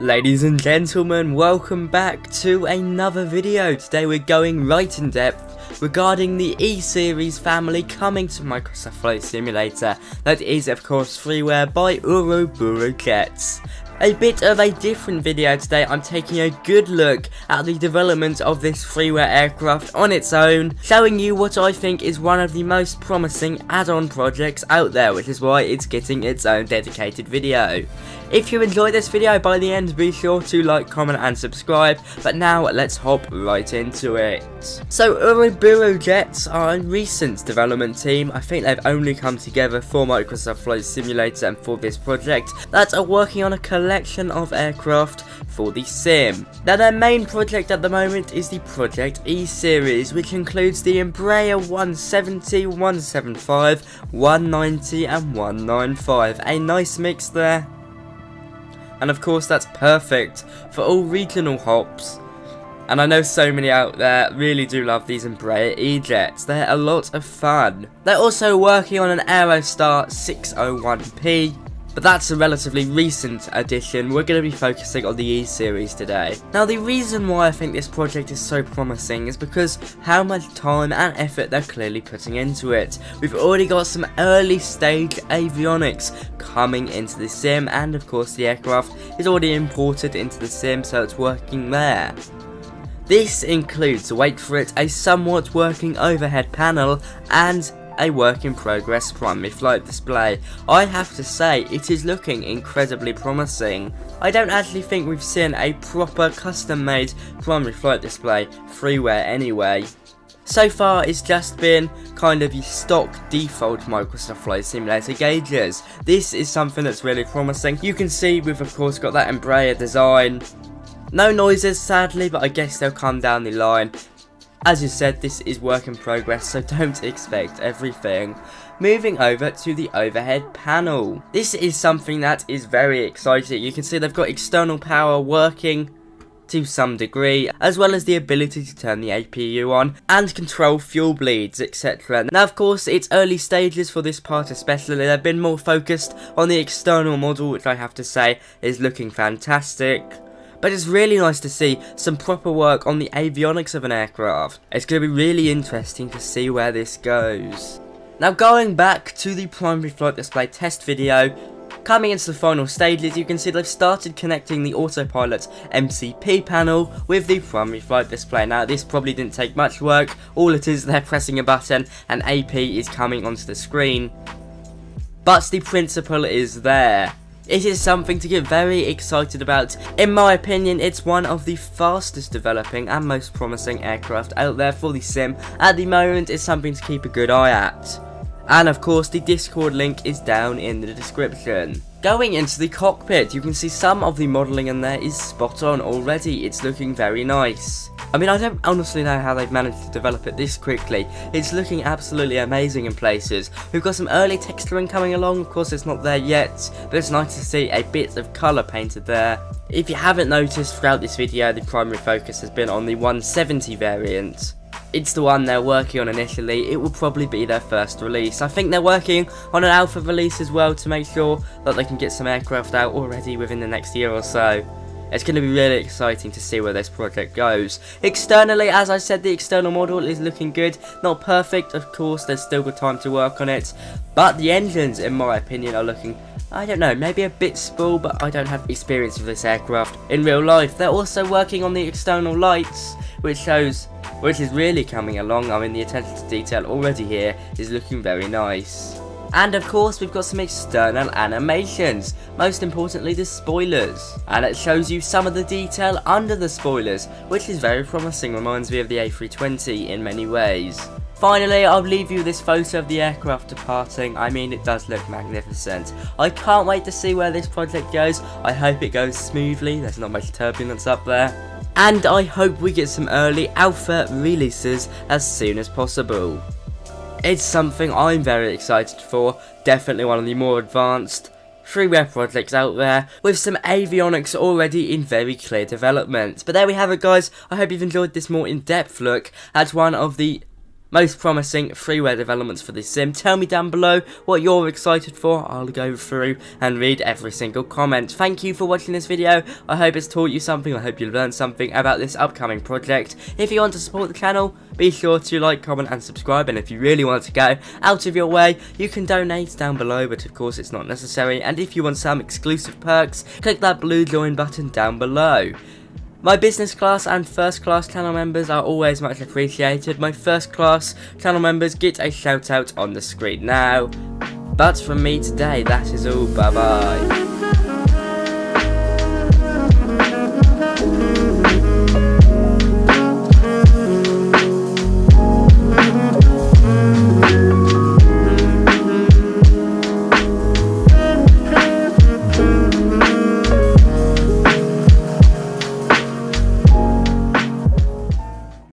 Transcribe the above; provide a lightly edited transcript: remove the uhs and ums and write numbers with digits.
Ladies and gentlemen, welcome back to another video. Today we're going right in depth regarding the E-Series family coming to Microsoft Flight Simulator. That is of course Freeware by Ouroboros Jets. A bit of a different video today. I'm taking a good look at the development of this Freeware aircraft on its own, showing you what I think is one of the most promising add-on projects out there, which is why it's getting its own dedicated video. If you enjoyed this video by the end, be sure to like, comment and subscribe, but now let's hop right into it. So Ouroboros Jets are a recent development team. I think they've only come together for Microsoft Flight Simulator and for this project that are working on a collection of aircraft for the sim. Now their main project at the moment is the Project E-Series, which includes the Embraer 170, 175, 190 and 195. A nice mix there. And of course that's perfect for all regional hops. And I know so many out there really do love these Embraer E-Jets. They're a lot of fun. They're also working on an Aerostar 601P. But that's a relatively recent addition. We're going to be focusing on the E-Series today. Now the reason why I think this project is so promising is because how much time and effort they're clearly putting into it. We've already got some early stage avionics coming into the sim, and of course the aircraft is already imported into the sim, so it's working there. This includes, wait for it, a somewhat working overhead panel and a work in progress primary flight display. I have to say it is looking incredibly promising. I don't actually think we've seen a proper custom made primary flight display, Freeware anyway. So far it's just been kind of the stock default Microsoft Flight Simulator gauges. This is something that's really promising. You can see we've of course got that Embraer design. No noises sadly, but I guess they'll come down the line. As you said, this is work in progress, so don't expect everything. Moving over to the overhead panel. This is something that is very exciting. You can see they've got external power working to some degree, as well as the ability to turn the APU on and control fuel bleeds, etc. Now of course it's early stages for this part especially. They've been more focused on the external model, which I have to say is looking fantastic. But it's really nice to see some proper work on the avionics of an aircraft. It's going to be really interesting to see where this goes. Now going back to the primary flight display test video, coming into the final stages, you can see they've started connecting the autopilot MCP panel with the primary flight display. Now this probably didn't take much work. All it is, they're pressing a button and AP is coming onto the screen. But the principle is there. It is something to get very excited about. In my opinion, it's one of the fastest developing and most promising aircraft out there for the sim. At the moment, it's something to keep a good eye at. And of course, the Discord link is down in the description. Going into the cockpit, you can see some of the modelling in there is spot on already. It's looking very nice. I mean, I don't honestly know how they've managed to develop it this quickly. It's looking absolutely amazing in places. We've got some early texturing coming along. Of course, it's not there yet, but it's nice to see a bit of colour painted there. If you haven't noticed throughout this video, the primary focus has been on the 170 variant. It's the one they're working on initially. It will probably be their first release. I think they're working on an alpha release as well to make sure that they can get some aircraft out already within the next year or so. It's going to be really exciting to see where this project goes. Externally, as I said, the external model is looking good. Not perfect, of course, there's still good time to work on it. But the engines, in my opinion, are looking, I don't know, maybe a bit spoiled, but I don't have experience with this aircraft in real life. They're also working on the external lights, which is really coming along. I mean, the attention to detail already here is looking very nice. And of course, we've got some external animations, most importantly the spoilers. And it shows you some of the detail under the spoilers, which is very promising, reminds me of the A320 in many ways. Finally, I'll leave you this photo of the aircraft departing. I mean, it does look magnificent. I can't wait to see where this project goes. I hope it goes smoothly, there's not much turbulence up there. And I hope we get some early alpha releases as soon as possible. It's something I'm very excited for, definitely one of the more advanced Freeware projects out there, with some avionics already in very clear development. But there we have it guys, I hope you've enjoyed this more in-depth look at one of the most promising freeware developments for this sim. Tell me down below what you're excited for. I'll go through and read every single comment. Thank you for watching this video. I hope it's taught you something. I hope you learned something about this upcoming project. If you want to support the channel, be sure to like, comment and subscribe, and if you really want to go out of your way, you can donate down below, but of course it's not necessary. And if you want some exclusive perks, click that blue join button down below. My business class and first class channel members are always much appreciated. My first class channel members get a shout out on the screen now. But from me today, that is all. Bye bye.